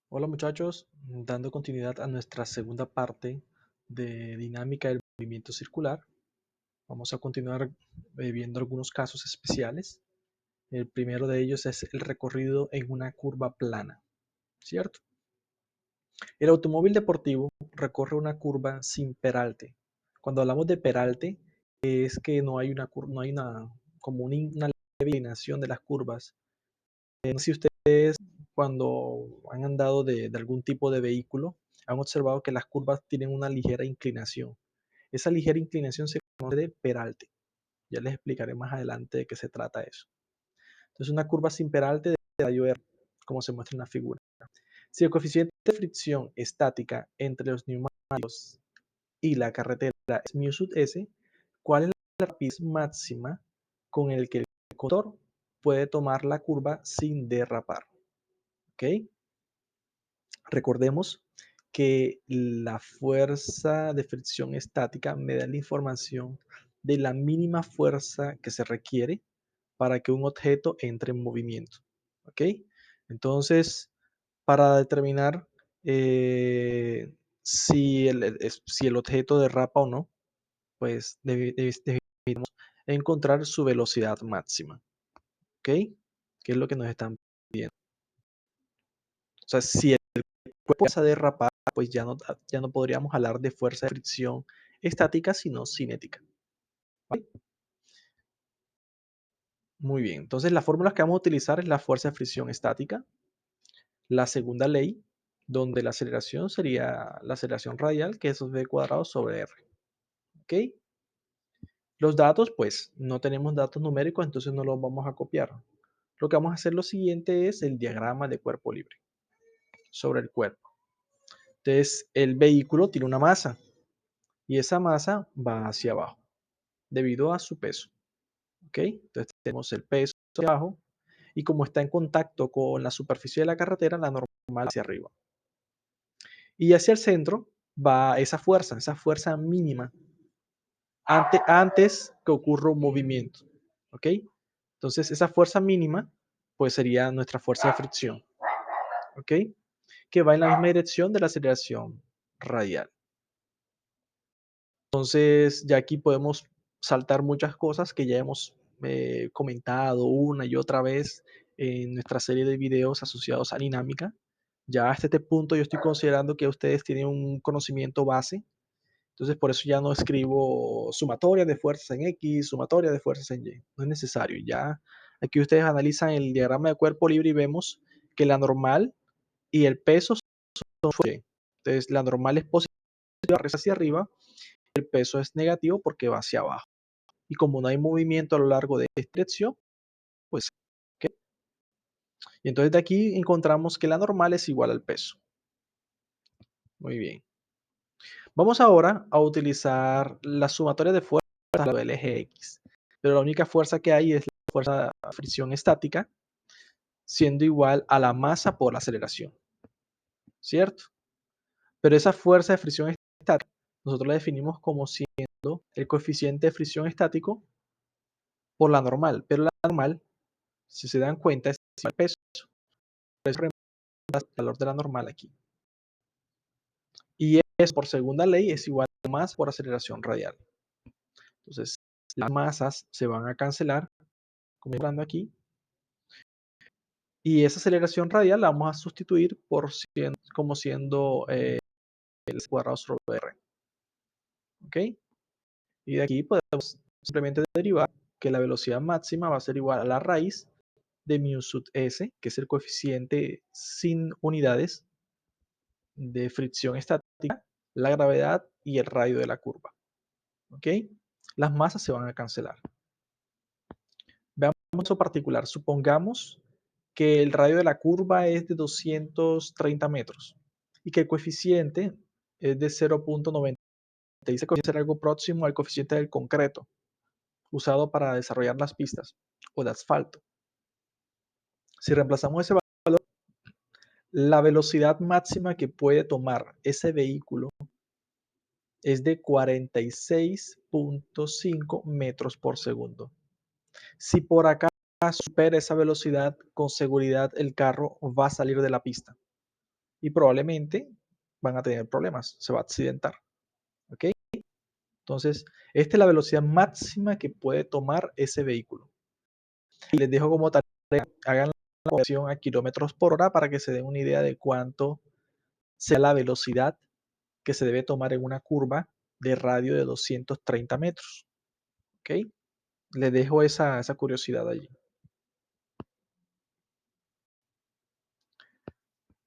Hola muchachos, dando continuidad a nuestra segunda parte de dinámica del movimiento circular, vamos a continuar viendo algunos casos especiales. El primero de ellos es el recorrido en una curva plana, ¿cierto? El automóvil deportivo recorre una curva sin peralte. Cuando hablamos de peralte, es que no hay como una inclinación de las curvas. Si ustedes cuando han andado de algún tipo de vehículo, han observado que las curvas tienen una ligera inclinación. Esa ligera inclinación se conoce de peralte. Ya les explicaré más adelante de qué se trata eso. Entonces, una curva sin peralte de radio R, como se muestra en la figura. Si el coeficiente de fricción estática entre los neumáticos y la carretera es mu sub s, ¿cuál es la rapidez máxima con el que el conductor puede tomar la curva sin derrapar? ¿Ok? Recordemos que la fuerza de fricción estática me da la información de la mínima fuerza que se requiere para que un objeto entre en movimiento. ¿Ok? Entonces, para determinar si el objeto derrapa o no, pues debemos encontrar su velocidad máxima. ¿Ok? ¿Qué es lo que nos están pidiendo? O sea, si el cuerpo empieza a derrapar, pues ya no podríamos hablar de fuerza de fricción estática, sino cinética. ¿Vale? Muy bien, entonces las fórmulas que vamos a utilizar es la fuerza de fricción estática, la segunda ley, donde la aceleración sería la aceleración radial, que es v cuadrado sobre r. ¿Ok? Los datos, pues no tenemos datos numéricos, entonces no los vamos a copiar. Lo que vamos a hacer lo siguiente es el diagrama de cuerpo libre sobre el cuerpo. Entonces, el vehículo tiene una masa y esa masa va hacia abajo debido a su peso. ¿Ok? Entonces tenemos el peso hacia abajo y como está en contacto con la superficie de la carretera, la normal hacia arriba. Y hacia el centro va esa fuerza mínima, antes que ocurra un movimiento. ¿Ok? Entonces esa fuerza mínima pues sería nuestra fuerza de fricción. ¿Ok? Que va en la misma dirección de la aceleración radial. Entonces ya aquí podemos saltar muchas cosas que ya hemos comentado una y otra vez en nuestra serie de videos asociados a dinámica. Ya hasta este punto yo estoy considerando que ustedes tienen un conocimiento base, entonces por eso ya no escribo sumatoria de fuerzas en X, sumatoria de fuerzas en Y, no es necesario. Ya aquí ustedes analizan el diagrama de cuerpo libre y vemos que la normal y el peso son fuerzas Y. Entonces la normal es positiva hacia arriba, el peso es negativo porque va hacia abajo. Y como no hay movimiento a lo largo de esta dirección, pues, ¿qué? Y entonces de aquí encontramos que la normal es igual al peso. Muy bien. Vamos ahora a utilizar la sumatoria de fuerzas del eje X. Pero la única fuerza que hay es la fuerza de fricción estática, siendo igual a la masa por la aceleración. ¿Cierto? Pero esa fuerza de fricción estática, nosotros la definimos como siendo el coeficiente de fricción estático por la normal. Pero la normal, si se dan cuenta, es igual al peso. Por eso reemplaza el valor de la normal aquí. Y eso por segunda ley es igual a más por aceleración radial. Entonces, las masas se van a cancelar, como estoy hablando aquí, y esa aceleración radial la vamos a sustituir como siendo el cuadrado sobre r. ¿Ok? Y de aquí podemos simplemente derivar que la velocidad máxima va a ser igual a la raíz de mu sub s, que es el coeficiente sin unidades de fricción estática, la gravedad y el radio de la curva. ¿Ok? Las masas se van a cancelar. Veamos un caso particular. Supongamos que el radio de la curva es de 230 metros y que el coeficiente es de 0.90. Dice que ser algo próximo al coeficiente del concreto usado para desarrollar las pistas o de asfalto. Si reemplazamos ese valor, la velocidad máxima que puede tomar ese vehículo es de 46.5 metros por segundo. Si por acá supera esa velocidad, con seguridad el carro va a salir de la pista. y probablemente van a tener problemas, se va a accidentar. ¿Ok? Entonces, esta es la velocidad máxima que puede tomar ese vehículo. Y les dejo como tarea, hagan la conversión a kilómetros por hora para que se den una idea de cuánto sea la velocidad que se debe tomar en una curva de radio de 230 metros. ¿Ok? Les dejo esa curiosidad allí.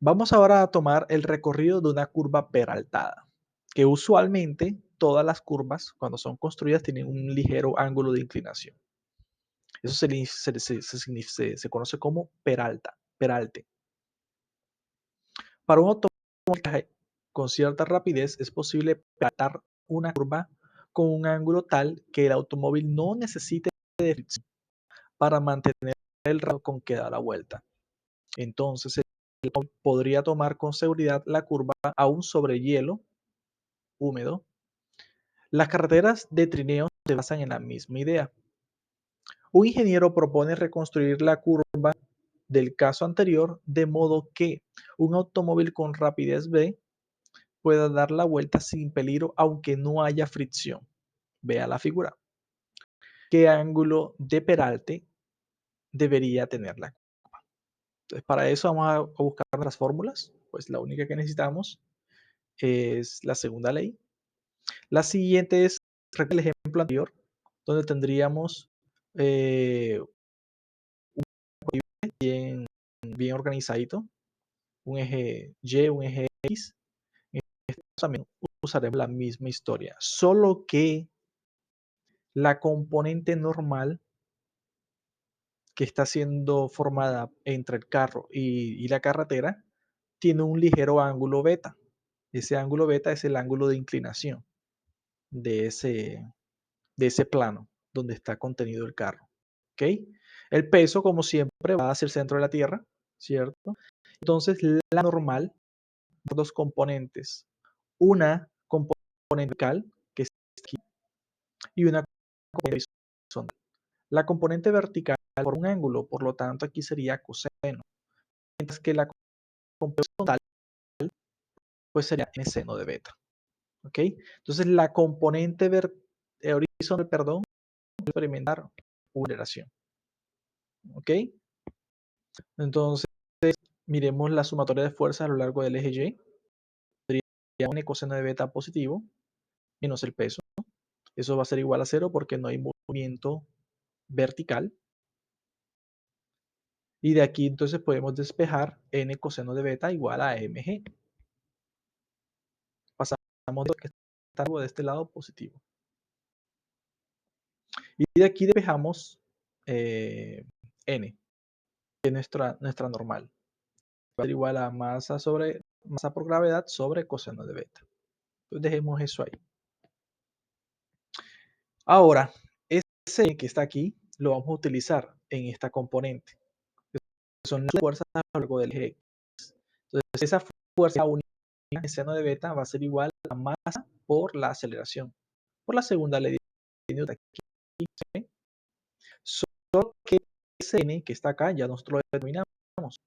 Vamos ahora a tomar el recorrido de una curva peraltada, que usualmente todas las curvas, cuando son construidas, tienen un ligero ángulo de inclinación. Eso se conoce como peralte. Para un automóvil con cierta rapidez es posible peraltar una curva con un ángulo tal que el automóvil no necesite de fricción para mantener el radio con que da la vuelta. Entonces, el automóvil podría tomar con seguridad la curva aún sobre hielo húmedo. Las carreteras de trineo se basan en la misma idea. Un ingeniero propone reconstruir la curva del caso anterior de modo que un automóvil con rapidez V pueda dar la vuelta sin peligro aunque no haya fricción. Vea la figura. ¿Qué ángulo de peralte debería tenerla? Entonces, para eso vamos a buscar las fórmulas. Pues la única que necesitamos es la segunda ley. La siguiente es el ejemplo anterior, donde tendríamos bien, bien organizadito, un eje Y, un eje X. En este caso también usaremos la misma historia, solo que la componente normal que está siendo formada entre el carro y la carretera tiene un ligero ángulo beta. Ese ángulo beta es el ángulo de inclinación de ese plano donde está contenido el carro. ¿Ok? El peso, como siempre, va hacia el centro de la Tierra, ¿cierto? Entonces, la normal, dos componentes. Una componente vertical, que es aquí, y una componente horizontal. La componente vertical por un ángulo, por lo tanto, aquí sería coseno. Mientras que la componente horizontal, pues sería en seno de beta. ¿Ok? Entonces, la componente horizontal, perdón, experimentar una aceleración. ¿Ok? Entonces, miremos la sumatoria de fuerzas a lo largo del eje Y. Sería un coseno de beta positivo menos el peso. Eso va a ser igual a 0 porque no hay movimiento vertical. Y de aquí entonces podemos despejar n coseno de beta igual a mg. Pasamos de que está de este lado positivo. Y de aquí despejamos n, que es nuestra normal. Va a ser igual a masa por gravedad sobre coseno de beta. Entonces dejemos eso ahí. Ahora, ese que está aquí lo vamos a utilizar en esta componente. Son las fuerzas a lo largo del eje. Entonces, esa fuerza unida en seno de beta va a ser igual a la masa por la aceleración, por la segunda ley de Newton. ¿Sí? Solo que ese n que está acá ya nosotros lo determinamos.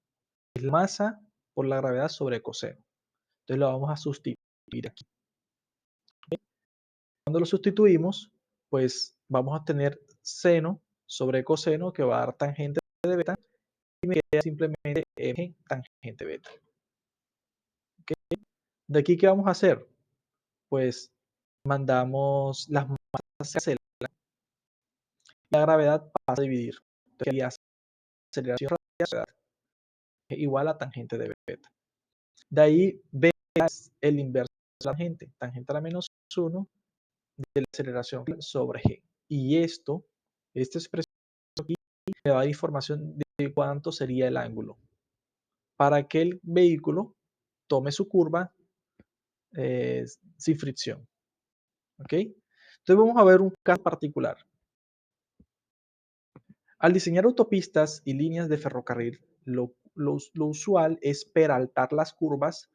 Es la masa por la gravedad sobre coseno. Entonces lo vamos a sustituir aquí. ¿Sí? Cuando lo sustituimos, pues vamos a tener seno sobre coseno que va a dar tangente de beta y me queda simplemente m tangente beta. ¿Okay? De aquí, ¿qué vamos a hacer? Pues mandamos las masas se aceleran y la gravedad pasa a dividir. Entonces, la aceleración radial es igual a tangente de beta. De ahí, b es el inverso de la tangente. Tangente a la menos 1 de la aceleración sobre g. Y esta expresión aquí me va a dar información de cuánto sería el ángulo para que el vehículo tome su curva sin fricción. ¿Ok? Entonces vamos a ver un caso particular. Al diseñar autopistas y líneas de ferrocarril, lo usual es peraltar las curvas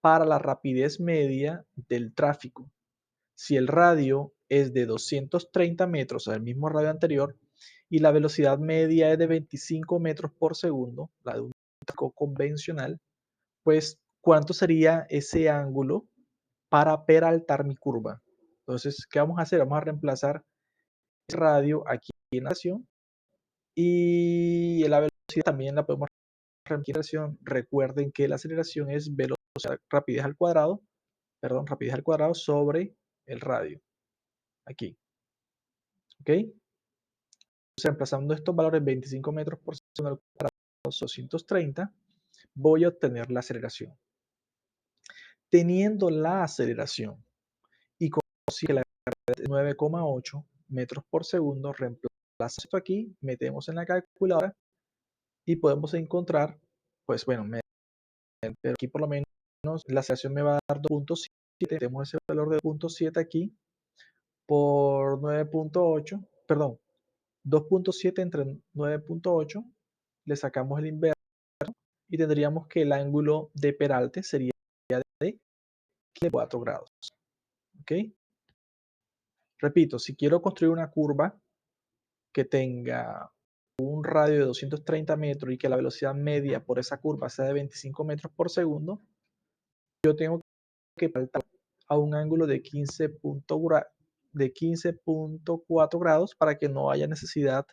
para la rapidez media del tráfico. Si el radio es de 230 metros, el mismo radio anterior, y la velocidad media es de 25 metros por segundo, la de un tráfico convencional, pues, ¿cuánto sería ese ángulo para peraltar mi curva? Entonces, ¿qué vamos a hacer? Vamos a reemplazar el radio aquí en la ecuación y la velocidad también la podemos reemplazar. Recuerden que la aceleración es velocidad, rapidez al cuadrado, perdón, rapidez al cuadrado sobre el radio, aquí, ¿ok? Entonces, reemplazando estos valores, 25 metros por segundo al cuadrado, 230, voy a obtener la aceleración. Teniendo la aceleración y conociendo que la gravedad es 9,8 metros por segundo, reemplazo esto aquí, metemos en la calculadora y podemos encontrar, pues bueno, pero aquí por lo menos la aceleración me va a dar 2,7, tenemos ese valor de 2,7 aquí por 9,8, perdón, 2,7 entre 9,8, le sacamos el inverso y tendríamos que el ángulo de peralte sería de 4 grados. ¿Ok? Repito, si quiero construir una curva que tenga un radio de 230 metros y que la velocidad media por esa curva sea de 25 metros por segundo, yo tengo que saltar a un ángulo de 15,4 grados para que no haya necesidad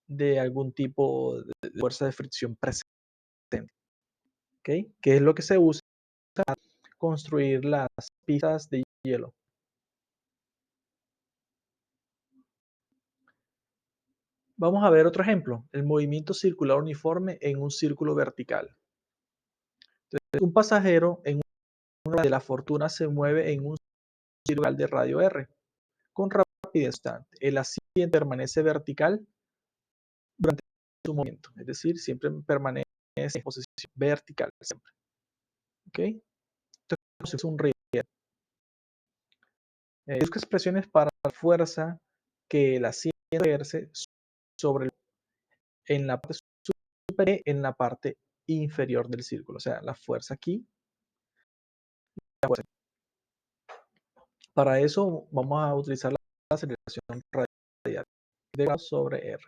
de algún tipo de fuerza de fricción presente. ¿Ok? Que es lo que se usa para construir las pistas de hielo. Vamos a ver otro ejemplo, el movimiento circular uniforme en un círculo vertical. Entonces, un pasajero en una de la fortuna se mueve en un círculo de radio R con rapidez constante. El asiento permanece vertical durante su movimiento, es decir, siempre permanece en posición vertical. Siempre. ¿Ok? Entonces es un riesgo. Busca expresiones para la fuerza que el asiento ejerce sobre en la parte superior y en la parte inferior del círculo. O sea, la fuerza aquí. La fuerza. Para eso vamos a utilizar la aceleración radial de sobre R.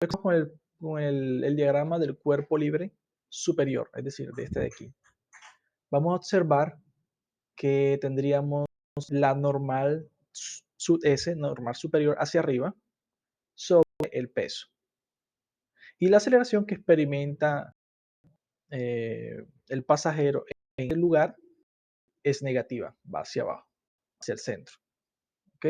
Entonces, con el diagrama del cuerpo libre superior, es decir, de este de aquí. Vamos a observar que tendríamos la normal S, normal superior hacia arriba, sobre el peso. Y la aceleración que experimenta el pasajero en el lugar es negativa, va hacia abajo, hacia el centro. ¿Ok?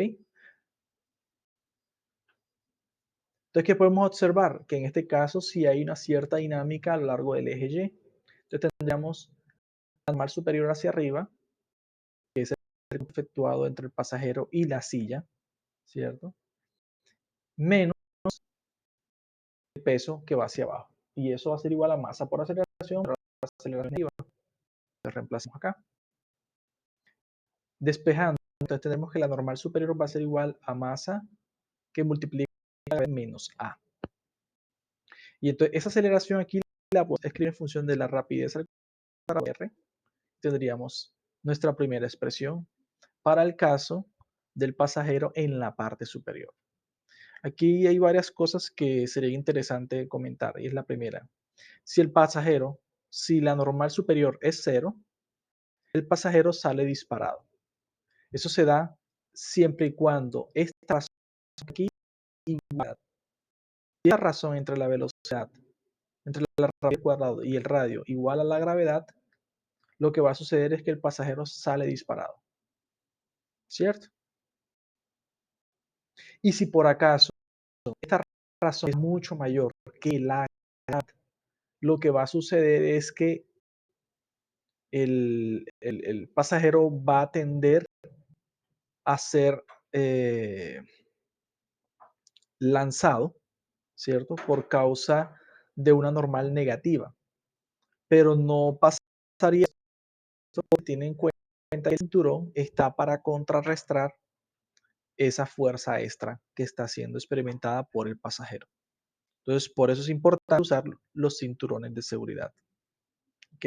Entonces, ¿qué podemos observar? Que en este caso sí hay una cierta dinámica a lo largo del eje Y. Entonces tendríamos la normal superior hacia arriba, que es el efectuado entre el pasajero y la silla, ¿cierto? Menos el peso que va hacia abajo. Y eso va a ser igual a masa por aceleración, pero aceleración negativa. Lo reemplazamos acá. Despejando, entonces tenemos que la normal superior va a ser igual a masa que multiplica menos A. Y entonces esa aceleración aquí la podemos escribir en función de la rapidez al cuadrado R. Tendríamos nuestra primera expresión para el caso del pasajero en la parte superior. Aquí hay varias cosas que sería interesante comentar y es la primera. Si el pasajero, si la normal superior es 0, el pasajero sale disparado. Eso se da siempre y cuando esta razón aquí igual. Si la razón entre la velocidad, entre la rapidez cuadrado y el radio igual a la gravedad, lo que va a suceder es que el pasajero sale disparado. ¿Cierto? Y si por acaso esta razón es mucho mayor que la gravedad, lo que va a suceder es que el pasajero va a tender a ser lanzado, ¿cierto? Por causa de una normal negativa. Pero no pasaría esto porque tiene en cuenta que el cinturón está para contrarrestar esa fuerza extra que está siendo experimentada por el pasajero. Entonces, por eso es importante usar los cinturones de seguridad. ¿Ok?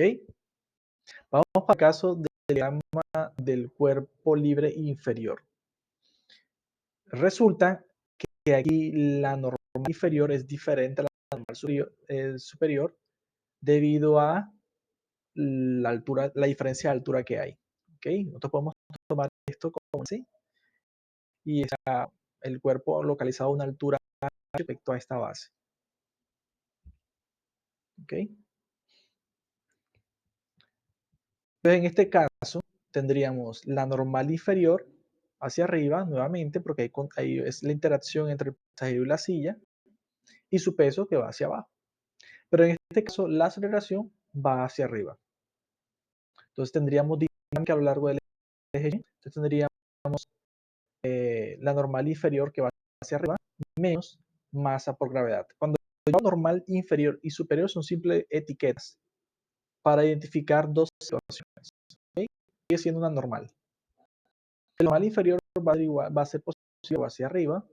Vamos para el caso del diagrama del cuerpo libre inferior. Resulta que aquí la normal inferior es diferente a la normal superior, debido a la altura, la diferencia de altura que hay. ¿Ok? Nosotros podemos tomar esto como así y está el cuerpo localizado a una altura respecto a esta base. ¿Ok? Entonces, en este caso, tendríamos la normal inferior hacia arriba, nuevamente, porque ahí es la interacción entre el pasajero y la silla, y su peso que va hacia abajo. Pero en este caso, la aceleración va hacia arriba. Entonces, tendríamos dinámica a lo largo del eje. Entonces, tendríamos la normal inferior que va hacia arriba, menos masa por gravedad. Cuando digo normal inferior y superior son simples etiquetas para identificar dos situaciones. ¿Okay? Sigue siendo una normal. El normal inferior va a ser positivo hacia arriba,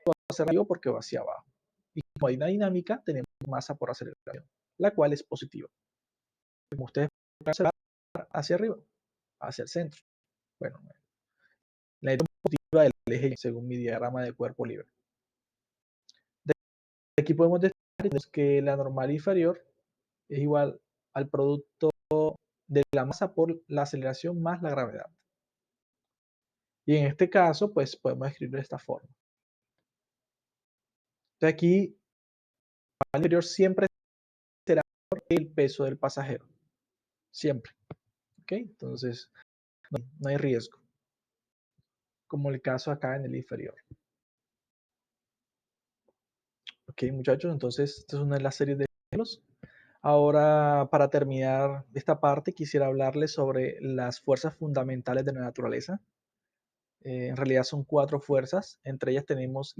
va a ser negativo porque va hacia abajo. Y como hay una dinámica, tenemos masa por aceleración, la cual es positiva. Como ustedes pueden observar, hacia arriba, hacia el centro. Bueno, la dirección positiva del eje según mi diagrama de cuerpo libre. De aquí podemos decir que la normal inferior es igual al producto de la masa por la aceleración más la gravedad. Y en este caso, pues podemos escribirlo de esta forma. Entonces aquí, el inferior siempre será el peso del pasajero. Siempre. ¿Ok? Entonces, no hay riesgo. Como el caso acá en el inferior. Ok, muchachos, entonces esta es una de las series de ejemplos. Ahora, para terminar esta parte, quisiera hablarles sobre las fuerzas fundamentales de la naturaleza. En realidad son 4 fuerzas. Entre ellas tenemos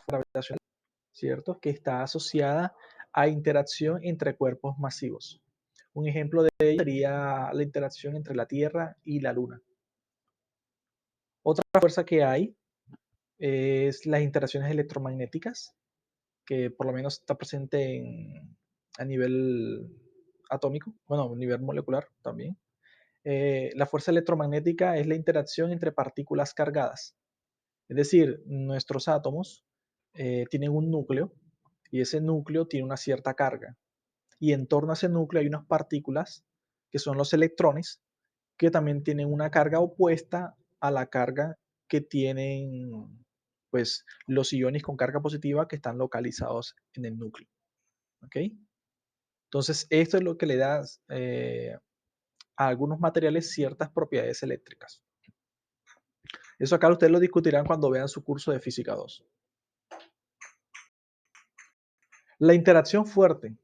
la gravitacional, ¿cierto? Que está asociada a interacción entre cuerpos masivos. Un ejemplo de ello sería la interacción entre la Tierra y la Luna. Otra fuerza que hay es las interacciones electromagnéticas, que por lo menos está presente a nivel atómico, bueno, a nivel molecular también. La fuerza electromagnética es la interacción entre partículas cargadas. Es decir, nuestros átomos tienen un núcleo y ese núcleo tiene una cierta carga. Y en torno a ese núcleo hay unas partículas que son los electrones que también tienen una carga opuesta a la carga que tienen pues los iones con carga positiva que están localizados en el núcleo. ¿Ok? Entonces, esto es lo que le da a algunos materiales ciertas propiedades eléctricas. Eso acá ustedes lo discutirán cuando vean su curso de física 2. La interacción fuerte,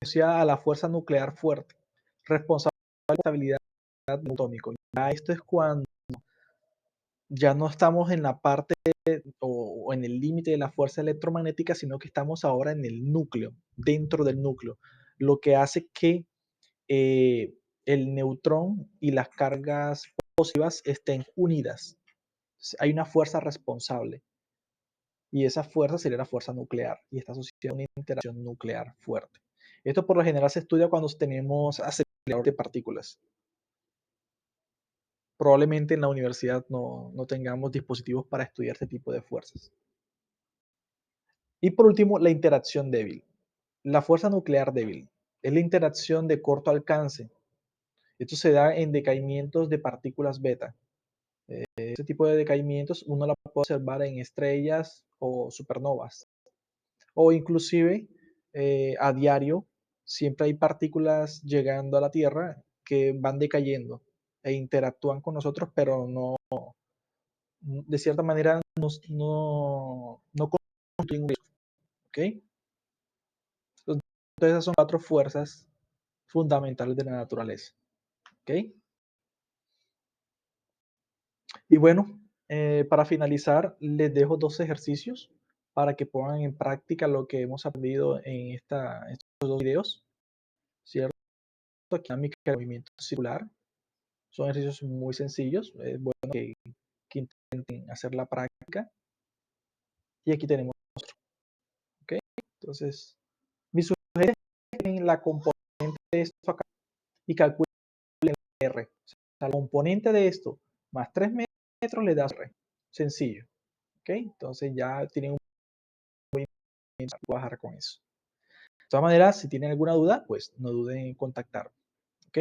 asociada a la fuerza nuclear fuerte, responsable de la estabilidad atómica. Ya esto es cuando ya no estamos en la parte o en el límite de la fuerza electromagnética, sino que estamos ahora en el núcleo, dentro del núcleo, lo que hace que el neutrón y las cargas positivas estén unidas. Hay una fuerza responsable y esa fuerza sería la fuerza nuclear y está asociada a una interacción nuclear fuerte. Esto por lo general se estudia cuando tenemos acelerador de partículas. Probablemente en la universidad no tengamos dispositivos para estudiar este tipo de fuerzas. Y por último, la interacción débil. La fuerza nuclear débil es la interacción de corto alcance. Esto se da en decaimientos de partículas beta. Este tipo de decaimientos uno la puede observar en estrellas o supernovas. O inclusive a diario siempre hay partículas llegando a la Tierra que van decayendo e interactúan con nosotros, pero no, de cierta manera no constituyen un riesgo. ¿Ok? Entonces esas son 4 fuerzas fundamentales de la naturaleza. ¿Ok? Y bueno, para finalizar, les dejo 2 ejercicios para que pongan en práctica lo que hemos aprendido en estos 2 videos, ¿cierto? Dinámica de movimiento circular. Son ejercicios muy sencillos, es bueno que intenten hacer la práctica. Y aquí tenemos otro, ¿ok? Entonces, mi sugerencia es que en la componente de esto acá y calculen R. O sea, la componente de esto más 3 metros le da R. Sencillo, ¿ok? Entonces ya tienen un movimiento para trabajar con eso. todas maneras, si tienen alguna duda, pues no duden en contactarme, ¿ok?